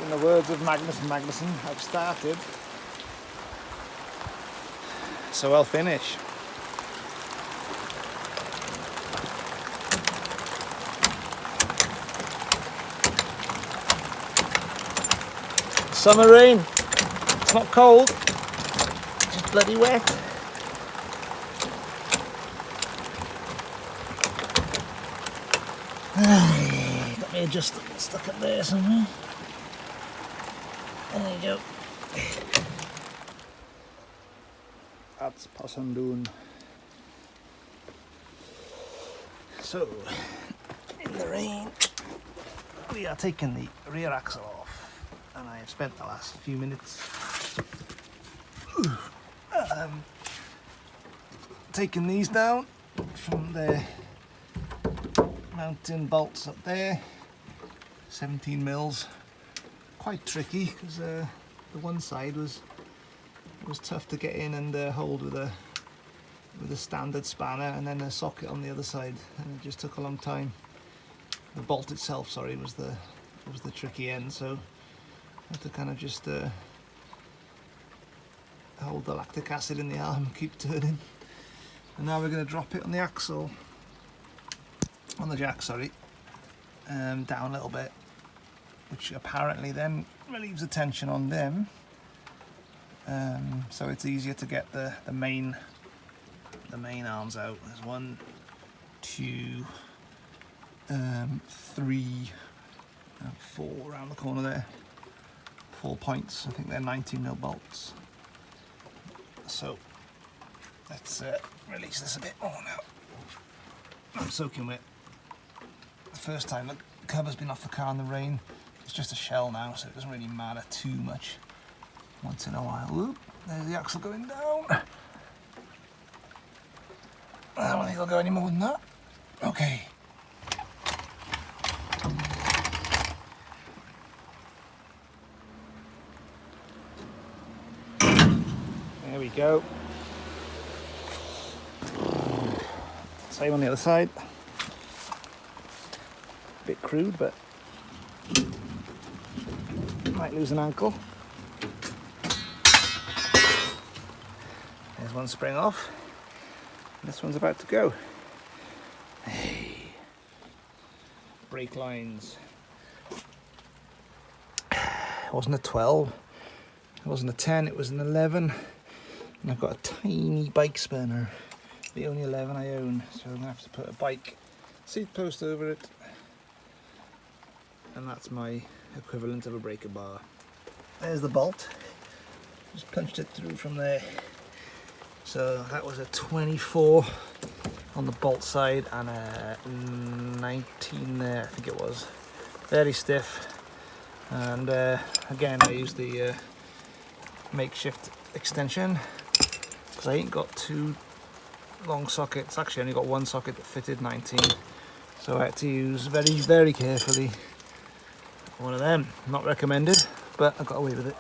In the words of Magnus Magnusson, I've started, so I'll finish. Summer rain. It's not cold, it's just bloody wet. Got me adjustable stuck up there somewhere. There you go. That's Passandoon. So, in the rain, we are taking the rear axle off, and I have spent the last few minutes taking these down from the mounting bolts up there. 17 mils. Quite tricky because the one side was tough to get in and hold with a standard spanner, and then a socket on the other side, and it just took a long time. The bolt itself, sorry, was the tricky end, so I had to kind of just hold the lactic acid in the arm and keep turning. And now we're going to drop it on the axle, on the jack, sorry, down a little bit, which apparently then relieves the tension on them, so it's easier to get the main arms out. There's 1, 2, 3, 4 around the corner there. 4 points. I think they're 19mm bolts. So let's release this a bit more now. I'm soaking wet. The first time the cover's been off the car in the rain. It's just a shell now, so it doesn't really matter too much. Once in a while. Oop, there's the axle going down. I don't think I'll go any more than that. Okay. There we go. Same on the other side. Bit crude, but might lose an ankle. There's one spring off. This one's about to go. Hey. Brake lines. It wasn't a 12. It wasn't a 10. It was an 11. And I've got a tiny bike spanner. The only 11 I own. So I'm gonna have to put a bike seat post over it. And that's my equivalent of a breaker bar. There's the bolt. Just punched it through from there. So that was a 24 on the bolt side and a 19 there, I think it was. Very stiff. And again, I used the makeshift extension because I ain't got 2 long sockets. Actually, I only got 1 socket that fitted 19. So I had to use very, very carefully one of them. Not recommended, but I got away with it.